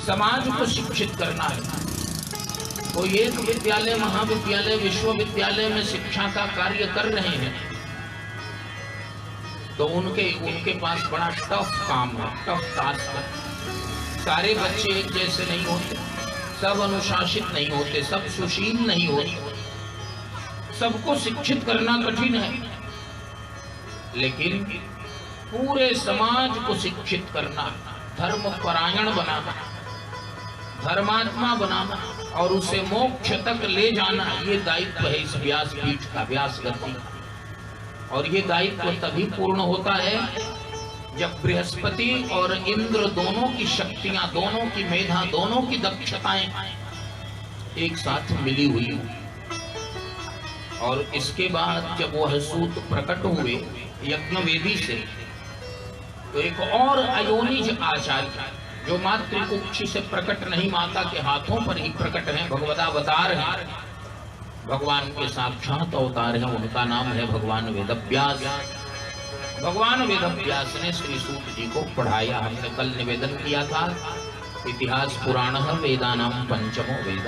समाज को शिक्षित करना है। तो एक विद्यालय, महाविद्यालय, विश्वविद्यालय में शिक्षा का कार्य कर रहे हैं तो उनके पास बड़ा टफ काम है, टफ टास्क है। सारे बच्चे एक जैसे नहीं होते, सब अनुशासित नहीं होते, सब सुशील नहीं होते, सबको शिक्षित करना कठिन है। लेकिन पूरे समाज को शिक्षित करना, धर्म परायण बनाना, धर्मात्मा बनाना और उसे मोक्ष तक ले जाना, ये दायित्व है इस व्यासपीठ का, व्यासगति का। और ये दायित्व तभी पूर्ण होता है जब बृहस्पति और इंद्र दोनों की शक्तियां, दोनों की मेधा, दोनों की दक्षताएं एक साथ मिली हुई हो। और इसके बाद जब वह सूत प्रकट हुए यज्ञवेदी से, तो एक और अयोनिज आचार्य जो मातृकुक्षी से प्रकट नहीं, माता के हाथों पर ही प्रकट हैं, भगवदावतार हैं, भगवान के साक्षात अवतार हैं, उनका नाम है भगवान वेदव्यास। भगवान वेदव्यास ने श्री सूत जी को पढ़ाया। हमने कल निवेदन किया था, इतिहास पुराण वेदानाम पंचमो वेद,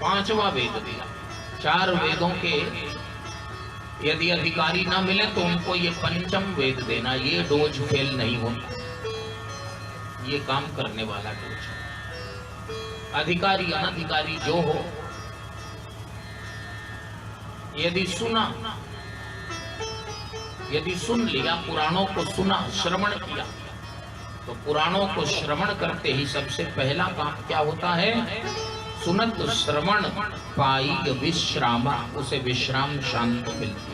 पांचवा वेद दिया। 4 वेदों के यदि अधिकारी ना मिले तो उनको ये पंचम वेद देना, ये डोज फेल नहीं होता, ये काम करने वाला डोज। अधिकारी अनधिकारी जो हो, यदि सुन लिया, पुराणों को सुना, श्रवण किया, तो पुराणों को श्रवण करते ही सबसे पहला काम क्या होता है? सुनत श्रवण पाई विश्रामा, उसे विश्राम शांति मिलती।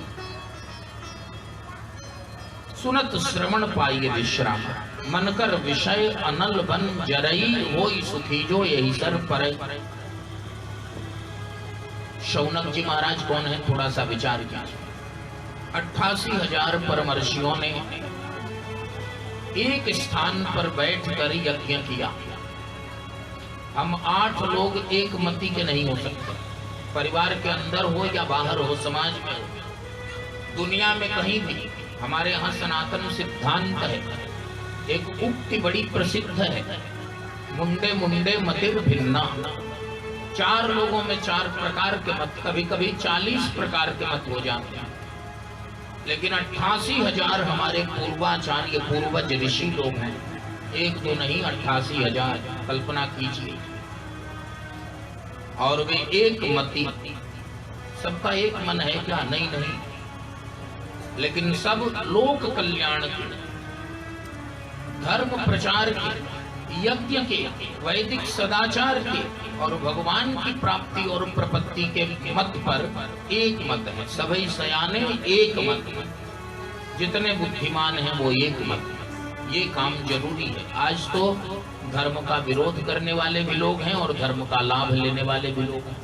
सुनत श्रवण पाई विश्राम, मन कर विषय अनल बन जरई, होई सुखी जो यही सर पर। शौनक जी महाराज कौन है, थोड़ा सा विचार कीजिए। 88,000 परमर्षियों ने एक स्थान पर बैठकर यज्ञ किया। हम 8 लोग एक मति के नहीं हो सकते, परिवार के अंदर हो या बाहर हो, समाज में हो, दुनिया में कहीं भी। हमारे यहाँ सनातन सिद्धांत है, एक उक्ति बड़ी प्रसिद्ध है, मुंडे मुंडे मतिर भिन्ना। 4 लोगों में 4 प्रकार के मत, कभी कभी 40 प्रकार के मत हो जाते हैं। लेकिन 88,000 हमारे पूर्वाचार्य, पूर्वज ऋषि लोग हैं, एक तो नहीं 88,000, कल्पना कीजिए। और वे एक मति, सबका एक मन है क्या? नहीं नहीं, लेकिन सब लोक कल्याण के, धर्म प्रचार के, यज्ञ के, वैदिक सदाचार के और भगवान की प्राप्ति और प्रपत्ति के मत पर एक मत है। सभी सयाने एक मत, जितने बुद्धिमान हैं वो एक मत। ये काम जरूरी है। आज तो धर्म का विरोध करने वाले भी लोग हैं और धर्म का लाभ लेने वाले भी लोग हैं।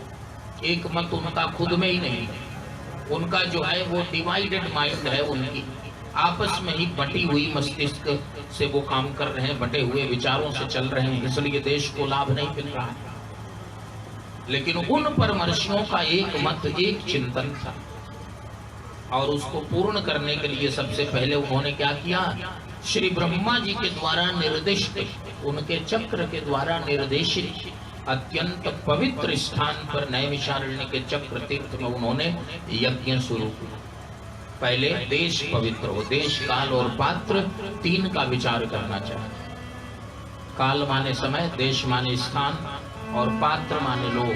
एक मत उनका खुद में ही नहीं है, उनका जो है वो डिवाइडेड माइंड है, उनकी आपस में ही बटी हुई मस्तिष्क से वो काम कर रहे हैं, बटे हुए विचारों से चल रहे हैं, इसलिए देश को लाभ नहीं मिल रहा है। लेकिन उन परमर्षियों का एक मत, एक चिंतन था, और उसको पूर्ण करने के लिए सबसे पहले उन्होंने क्या किया? श्री ब्रह्मा जी के द्वारा निर्दिष्ट, उनके चक्र के द्वारा निर्देशित अत्यंत पवित्र स्थान पर नैमिषारण्य के चक्र तीर्थ में उन्होंने यज्ञ शुरू किया। पहले देश पवित्र हो, देश, काल और पात्र 3 का विचार करना चाहिए। काल माने समय, देश माने स्थान और पात्र माने लोग,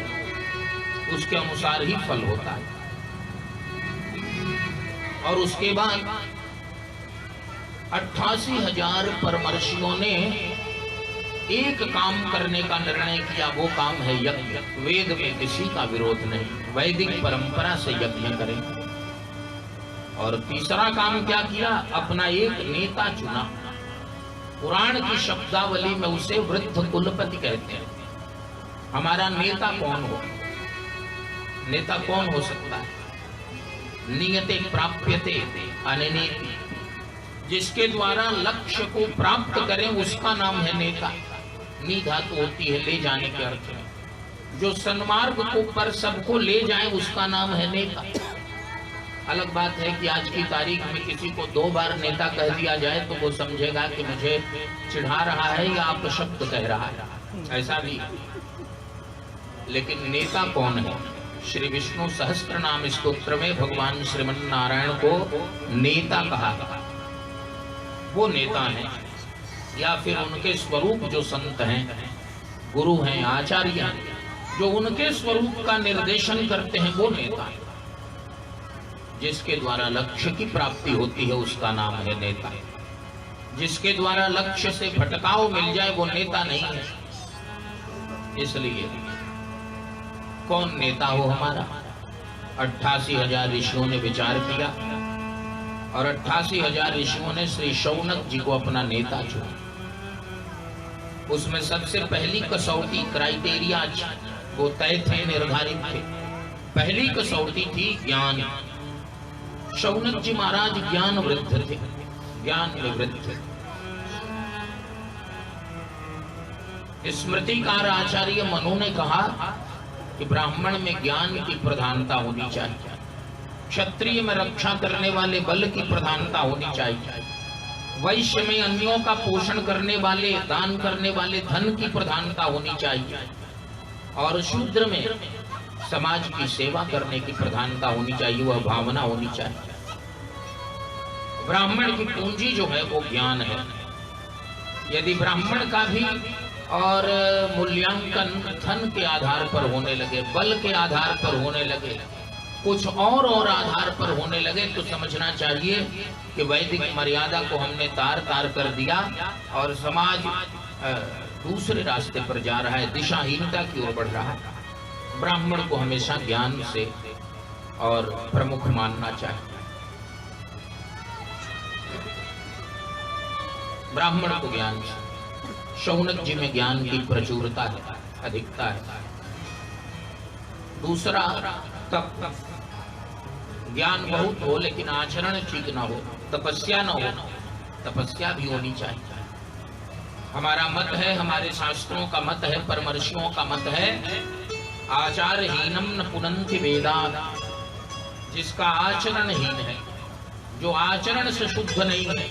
उसके अनुसार ही फल होता है। और उसके बाद 88,000 परमर्षियों ने एक काम करने का निर्णय किया, वो काम है यज्ञ। वेद में किसी का विरोध नहीं, वैदिक परंपरा से यज्ञ करें। और तीसरा काम क्या किया? अपना एक नेता चुना। पुराण की शब्दावली में उसे वृद्ध कुलपति कहते हैं। हमारा नेता कौन हो? नेता कौन हो सकता है? नियते प्राप्यते अनिनेति, जिसके द्वारा लक्ष्य को प्राप्त करें उसका नाम है नेता। नी धातु होती है ले जाने के अर्थ में। जो सन्मार्ग को पर सबको ले जाए उसका नाम है नेता। अलग बात है कि आज की तारीख में किसी को 2 बार नेता कह दिया जाए तो वो समझेगा कि मुझे चिढ़ा रहा है या अपशब्द कह रहा है, ऐसा भी। लेकिन नेता कौन है? श्री विष्णु सहस्त्र नाम स्तोत्र में भगवान श्रीमन नारायण को नेता कहा। वो नेता हैं या फिर उनके स्वरूप जो संत हैं, गुरु हैं, आचार्य हैं, जो उनके स्वरूप का निर्देशन करते हैं, वो नेता है। जिसके द्वारा लक्ष्य की प्राप्ति होती है उसका नाम है नेता। जिसके द्वारा लक्ष्य से भटकाव मिल जाए वो नेता नहीं है। इसलिए कौन नेता हो हमारा? 88,000 ऋषियों ने विचार किया और 88,000 ऋषियों ने श्री शौनक जी को अपना नेता चुना। उसमें सबसे पहली कसौटी, क्राइटेरिया वो तय थे, निर्धारित थे। पहली कसौटी थी ज्ञान। शौनक जी महाराज ज्ञान वृद्ध थे, ज्ञान निवृत्त थे। स्मृतिकार आचार्य मनु ने कहा कि ब्राह्मण में ज्ञान की प्रधानता होनी चाहिए, क्षत्रिय में रक्षा करने वाले बल की प्रधानता होनी चाहिए, वैश्य में अन्यों का पोषण करने वाले, दान करने वाले धन की प्रधानता होनी चाहिए, और शूद्र में समाज की सेवा करने की प्रधानता होनी चाहिए, वह भावना होनी चाहिए। ब्राह्मण की पूंजी जो है वो ज्ञान है। यदि ब्राह्मण का भी और मूल्यांकन धन के आधार पर होने लगे, बल के आधार पर होने लगे, कुछ और आधार पर होने लगे, तो समझना चाहिए कि वैदिक मर्यादा को हमने तार तार कर दिया और समाज दूसरे रास्ते पर जा रहा है, दिशाहीनता की ओर बढ़ रहा है। ब्राह्मण को हमेशा ज्ञान से और प्रमुख मानना चाहिए। ब्राह्मण को ज्ञान से, शौनक जी में ज्ञान की प्रचुरता है, अधिकता है। दूसरा तप। ज्ञान बहुत हो लेकिन आचरण ठीक ना हो, तपस्या ना हो, तपस्या भी होनी चाहिए। हमारा मत है, हमारे शास्त्रों का मत है, परमर्षियों का मत है, आचारहीनम न पुनन्ति वेदाः। जिसका आचरण हीन है, जो आचरण से शुद्ध नहीं है,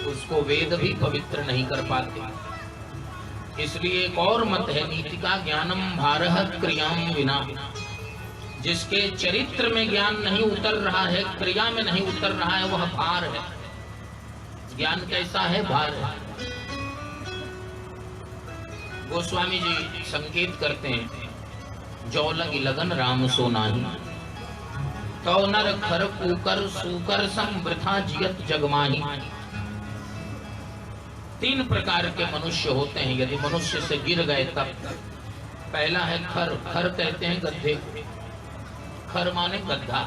उसको वेद भी पवित्र नहीं कर पाते। इसलिए एक और मत है, नीति का ज्ञानम भारः क्रियाम विना। जिसके चरित्र में ज्ञान नहीं उतर रहा है, क्रिया में नहीं उतर रहा है, वह भार है। ज्ञान कैसा है? भार है। गोस्वामी जी संकेत करते हैं, जो लगी लगन राम सो नाही, तो नर खर कुकर सुकर सम वृथा जियत जगमाही। 3 प्रकार के मनुष्य होते हैं यदि मनुष्य से गिर गए तब। पहला है खर। खर कहते हैं गड्ढे। खर माने गड्ढा।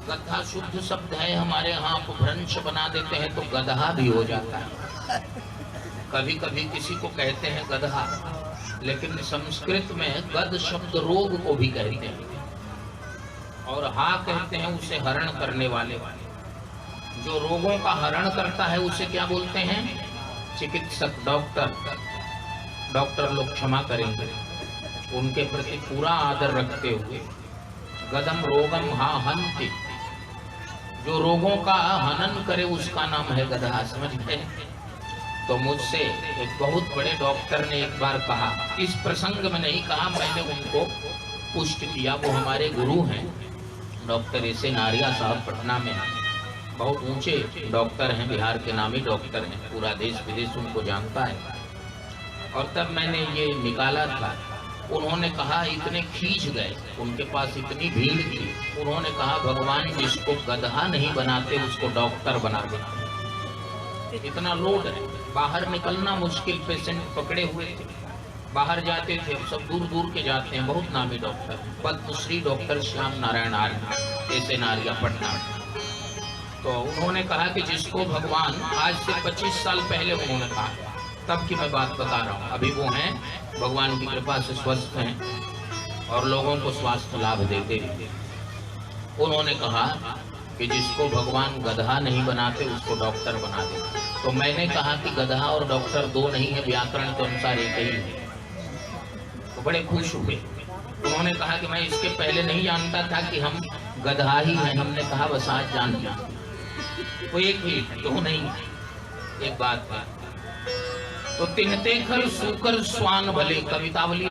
गड्ढा शुद्ध शब्द है, हमारे यहाँ अपभ्रंश बना देते हैं तो गधा भी हो जाता है। कभी कभी किसी को कहते हैं गधा, लेकिन संस्कृत में गद शब्द रोग को भी कहते हैं, और हा कहते हैं उसे हरण करने वाले। जो रोगों का हरण करता है उसे क्या बोलते हैं? चिकित्सक, डॉक्टर। डॉक्टर लोग क्षमा करेंगे, उनके प्रति पूरा आदर रखते हुए। गदम रोगम हा हन्ति, जो रोगों का हनन करे उसका नाम है गधा। समझ गए? तो मुझसे एक बहुत बड़े डॉक्टर ने एक बार कहा, इस प्रसंग में नहीं कहा, मैंने उनको पुष्ट किया, वो हमारे गुरु हैं, डॉक्टर एस.ए. नारिया साहब, पटना में बहुत ऊंचे डॉक्टर हैं, बिहार के नामी डॉक्टर हैं, पूरा देश विदेश उनको जानता है। और तब मैंने ये निकाला था, उन्होंने कहा, इतने खींच गए, उनके पास इतनी भीड़ थी, उन्होंने कहा भगवान जिसको गधा नहीं बनाते उसको डॉक्टर बना देते। इतना लोड है, बाहर निकलना मुश्किल, पेशेंट पकड़े हुए थे, बाहर जाते थे, सब दूर दूर के जाते हैं, बहुत नामी डॉक्टर, पद्मश्री डॉक्टर श्याम नारायण आर्य, एस.ए. नारिया, पटना। तो उन्होंने कहा कि जिसको भगवान, आज से 25 साल पहले उन्होंने कहा, तब की मैं बात बता रहा हूँ, अभी वो हैं, भगवान की कृपा से स्वस्थ हैं और लोगों को स्वास्थ्य लाभ देते हैं। उन्होंने कहा कि जिसको भगवान गधा नहीं बनाते उसको डॉक्टर बना देते। तो मैंने कहा कि गधा और डॉक्टर 2 नहीं है, व्याकरण के अनुसार एक ही है। तो बड़े खुश हुए। उन्होंने कहा कि मैं इसके पहले नहीं जानता था कि हम गधा ही है, हमने कहा बस आज जान जा। वो एक मिनट तो नहीं, एक बात है तो तिनते खर सूकर स्वान भले, कवितावली